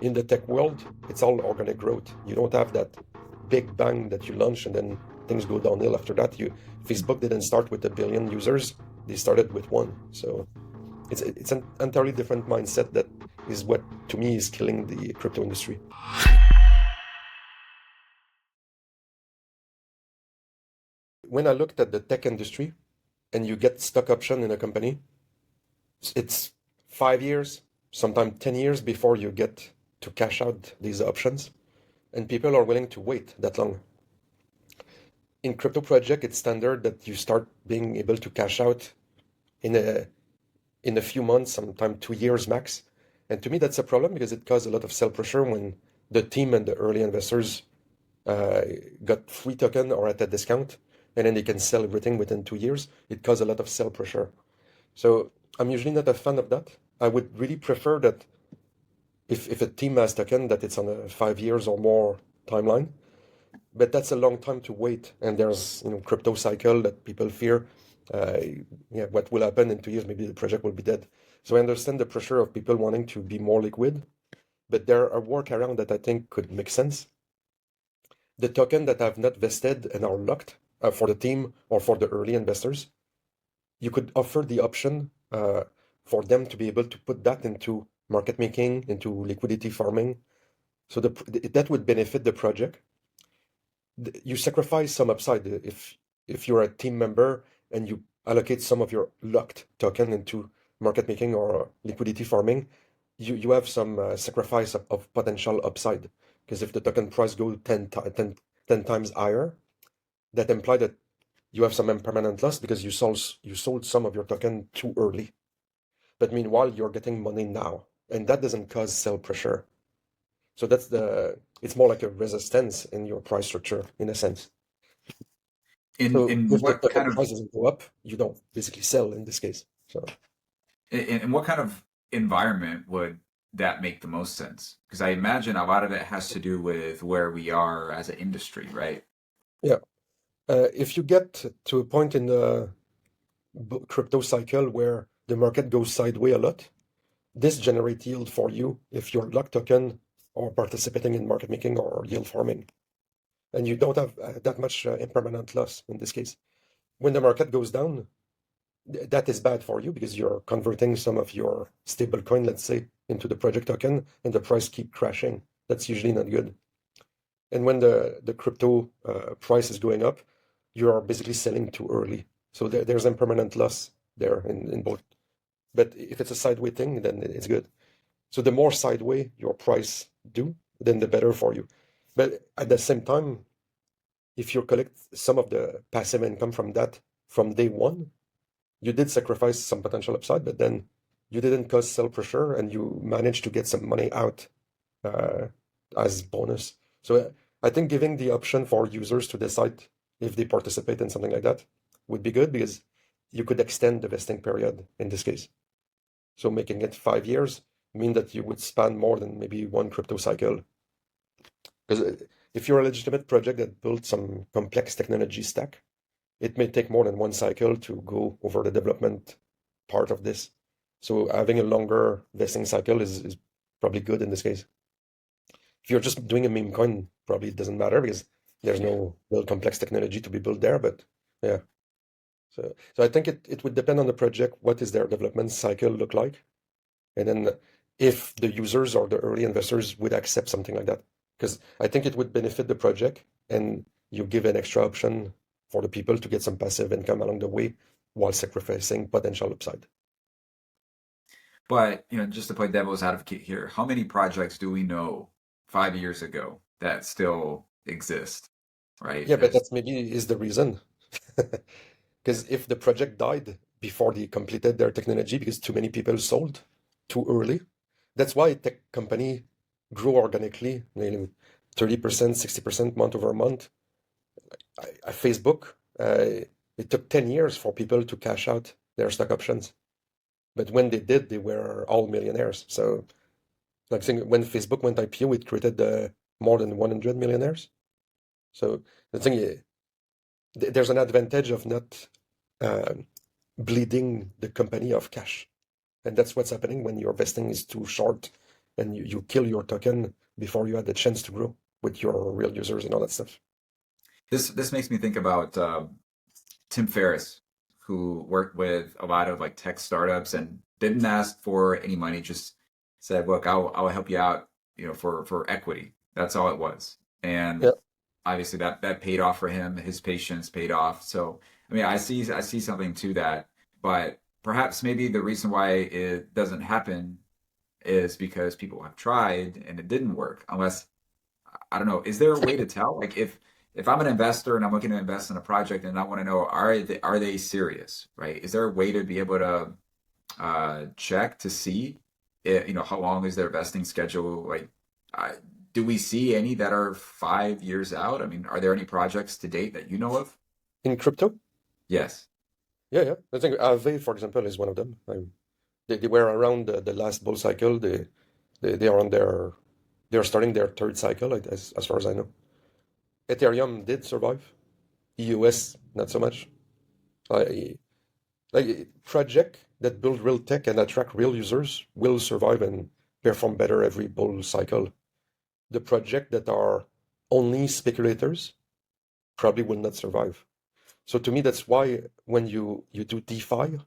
in the tech world, it's all organic growth. You don't have that big bang that you launch and then things go downhill after that. Facebook didn't start with 1 billion users; they started with one. So it's an entirely different mindset that is what to me is killing the crypto industry. When I looked at the tech industry and you get stock option in a company, it's 5 years, sometimes 10 years before you get to cash out these options. And people are willing to wait that long. In crypto project, it's standard that you start being able to cash out in a few months, sometimes 2 years max. And to me, that's a problem because it caused a lot of sell pressure when the team and the early investors got free token or at a discount, and then they can sell everything within 2 years. It caused a lot of sell pressure. So I'm usually not a fan of that. I would really prefer that if a team has token, that it's on a 5 years or more timeline. But that's a long time to wait, and there's crypto cycle that people fear. What will happen in 2 years? Maybe the project will be dead. So I understand the pressure of people wanting to be more liquid, but there are workaround that I think could make sense. The token that have not vested and are locked for the team or for the early investors, you could offer the option for them to be able to put that into market making, into liquidity farming. So that would benefit the project. You sacrifice some upside if you're a team member and you allocate some of your locked token into market making or liquidity farming, you have some sacrifice of potential upside. Because if the token price goes 10 times higher, that implies that you have some impermanent loss because you sold some of your token too early. But meanwhile, you're getting money now, and that doesn't cause sell pressure. So it's more like a resistance in your price structure in a sense. So In if the what token kind of price doesn't go up, you don't basically sell in this case. So in what kind of environment would that make the most sense? Because I imagine a lot of it has to do with where we are as an industry, right? yeah, if you get to a point in the crypto cycle where the market goes sideways a lot, this generates yield for you if you're locked token or participating in market making or yield farming, and you don't have that much impermanent loss in this case. When the market goes down, that is bad for you because you're converting some of your stable coin, let's say, into the project token, and the price keep crashing. That's usually not good. And when the crypto price is going up, you are basically selling too early. So there's impermanent loss there in both. But if it's a sideways thing, then it's good. So the more sideways your price do, then the better for you. But at the same time, if you collect some of the passive income from that from day one, you did sacrifice some potential upside, but then you didn't cause sell pressure and you managed to get some money out uh, as bonus. So I think giving the option for users to decide if they participate in something like that would be good because you could extend the vesting period in this case. So making it 5 years mean that you would span more than maybe one crypto cycle. Because if you're a legitimate project that built some complex technology stack, it may take more than one cycle to go over the development part of this. So having a longer vesting cycle is probably good in this case. If you're just doing a meme coin, probably it doesn't matter because there's no real complex technology to be built there. But yeah, so I think it would depend on the project. What is their development cycle look like? And then if the users or the early investors would accept something like that. Because I think it would benefit the project and you give an extra option for the people to get some passive income along the way while sacrificing potential upside. But just to play devil's advocate here, how many projects do we know 5 years ago that still exist? Right? Yeah, but that's maybe is the reason. Because if the project died before they completed their technology because too many people sold too early, that's why tech company grew organically, 30%, 60% month over month. Facebook, it took 10 years for people to cash out their stock options. But when they did, they were all millionaires. So, like saying when Facebook went IPO, it created more than 100 millionaires. So the thing, there's an advantage of not uh, bleeding the company of cash. And that's what's happening when your vesting is too short and you kill your token before you had the chance to grow with your real users and all that stuff. This makes me think about Tim Ferris, who worked with a lot of like tech startups and didn't ask for any money, just said, "Look, I'll help you out, for equity." That's all it was. And Yeah, obviously that paid off for him. His patience paid off. So, I mean, I see something to that, but perhaps maybe the reason why it doesn't happen is because people have tried and it didn't work. Unless, I don't know, is there a way to tell? Like if I'm an investor and I'm looking to invest in a project and I want to know, are they serious, right? Is there a way to be able to check to see how long is their vesting schedule? Like, uh, do we see any that are 5 years out? I mean, are there any projects to date that you know of? in crypto. Yes. Yeah, yeah. I think Aave, for example, is one of them. They were around the last bull cycle. They are on they're starting their third cycle, as far as I know. Ethereum did survive. EOS, not so much. Like, like project that build real tech and attract real users will survive and perform better every bull cycle. The project that are only speculators probably will not survive. So to me, that's why when you do DeFi,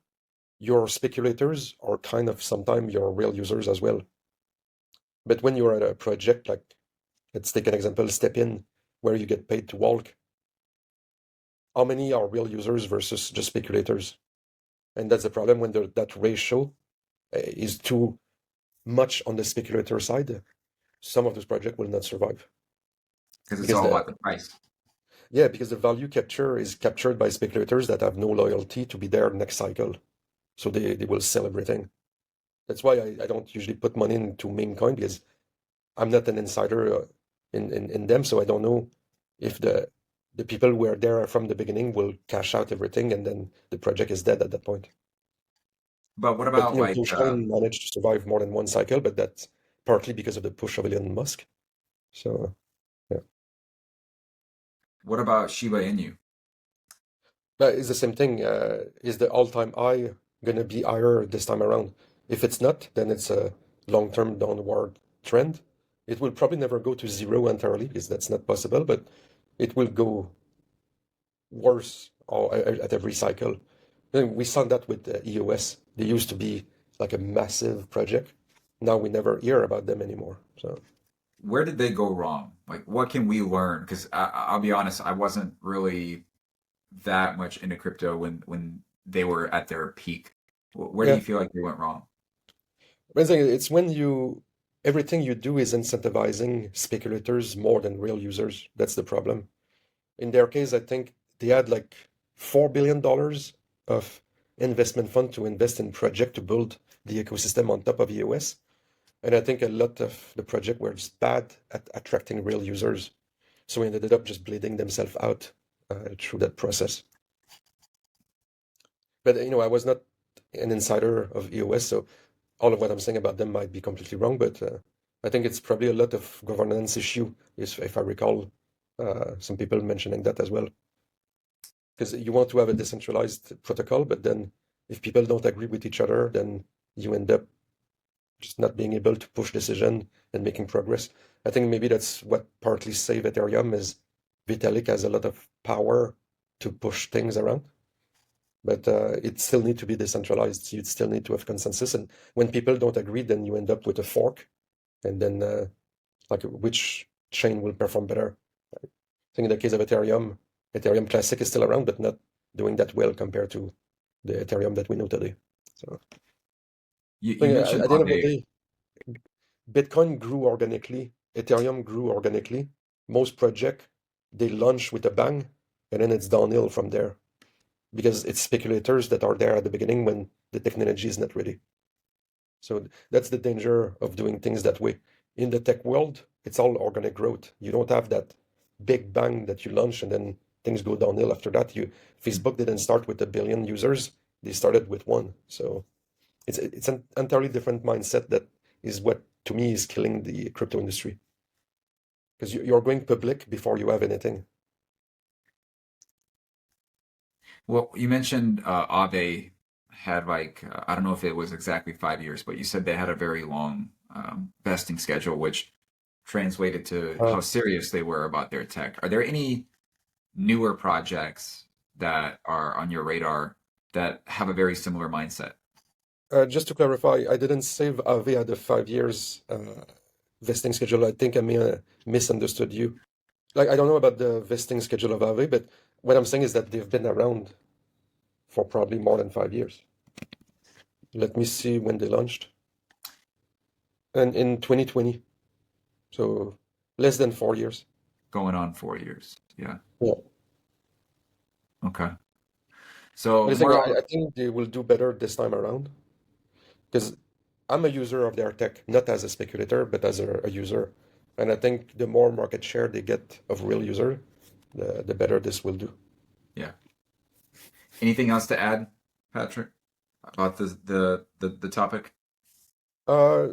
your speculators are kind of sometimes your real users as well. But when you're at a project like, let's take an example, Step In, where you get paid to walk, how many are real users versus just speculators? And that's the problem when that ratio is too much on the speculator side. Some of those projects will not survive Because it's because all the about the price. yeah, because the value capture is captured by speculators that have no loyalty to be there next cycle. So they will sell everything. That's why I don't usually put money into meme coin because I'm not an insider in them, so I don't know if the people who were there from the beginning will cash out everything and then the project is dead at that point. But what But about like Dogecoin managed to survive more than one cycle, but that's partly because of the push of Elon Musk. So yeah, what about Shiba Inu? but it's the same thing. Is the all-time high gonna be higher this time around? If it's not, then it's a long-term downward trend. It will probably never go to zero entirely because that's not possible, but it will go worse at every cycle. And we saw that with the EOS. They used to be like a massive project. Now we never hear about them anymore. So Where did they go wrong? Like, what can we learn? Because I'll be honest, I wasn't really that much into crypto when they were at their peak. Where do yeah, you feel like they went wrong? but it's when everything you do is incentivizing speculators more than real users. That's the problem. In their case, I think they had like $4 billion of investment fund to invest in project to build the ecosystem on top of EOS. And I think a lot of the project were just bad at attracting real users. So we ended up just bleeding themselves out through that process. But I was not an insider of EOS, so all of what I'm saying about them might be completely wrong. But I think it's probably a lot of governance issue, if I recall some people mentioning that as well. Because you want to have a decentralized protocol, but then if people don't agree with each other, then you end up just not being able to push decision and making progress. I think maybe that's what partly save Ethereum is Vitalik has a lot of power to push things around, but it still need to be decentralized. You still need to have consensus, and when people don't agree, then you end up with a fork, and then like which chain will perform better. I think in the case of Ethereum, Ethereum Classic is still around, but not doing that well compared to the Ethereum that we know today. So I You think mentioned at the end of the Aave. day, Bitcoin grew organically, Ethereum grew organically. Most project they launch with a bang, and then it's downhill from there because it's speculators that are there at the beginning when the technology is not ready. So that's the danger of doing things that way. In the tech world, it's all organic growth. You don't have that big bang that you launch and then things go downhill after that. Facebook didn't start with 1 billion users; they started with one. So it's an entirely different mindset that is what to me is killing the crypto industry because you're going public before you have anything. Well, you mentioned Aave had like I don't know if it was exactly 5 years, but you said they had a very long vesting schedule, which translated to Uh, how serious they were about their tech. Are there any newer projects that are on your radar that have a very similar mindset? just to clarify, I didn't say Aave had a 5 years vesting schedule. I think I may misunderstood you. Like, I don't know about the vesting schedule of Aave, but what I'm saying is that they've been around for probably more than 5 years. Let me see when they launched. And in 2020, so less than 4 years. Going on 4 years. Yeah. Yeah. Okay. So But I think, more. I think they will do better this time around because I'm a user of their tech, not as a speculator, but as a user. And I think the more market share they get of real user, the better this will do. Yeah. Anything else to add, Patrick, about the topic? Uh,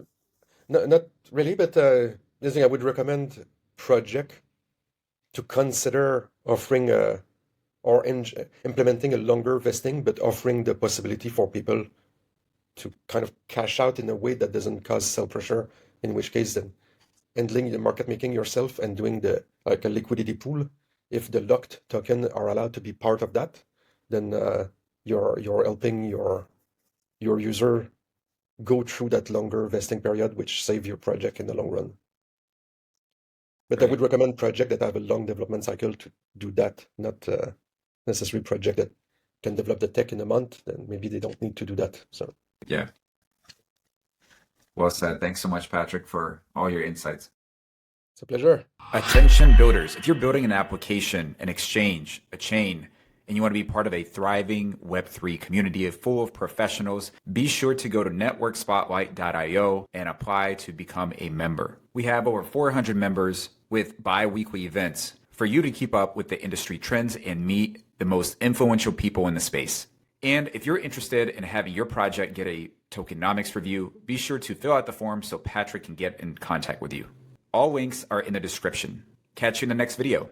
not really, but the thing I would recommend project to consider offering or implementing a longer vesting, but offering the possibility for people to kind of cash out in a way that doesn't cause sell pressure, in which case then handling the market making yourself and doing the like a liquidity pool. If the locked token are allowed to be part of that, then you're helping your user go through that longer vesting period, which save your project in the long run. But I Great. would recommend project that have a long development cycle to do that, not necessarily project that can develop the tech in a month. Then maybe they don't need to do that. So Yeah. Well said. Thanks so much, Patrick, for all your insights. it's a pleasure. Attention builders, if you're building an application, an exchange, a chain, and you want to be part of a thriving Web3 community full of professionals, be sure to go to networkspotlight.io and apply to become a member. We have over 400 members with bi-weekly events for you to keep up with the industry trends and meet the most influential people in the space. And if you're interested in having your project get a tokenomics review, be sure to fill out the form so Patrick can get in contact with you. All links are in the description. Catch you in the next video.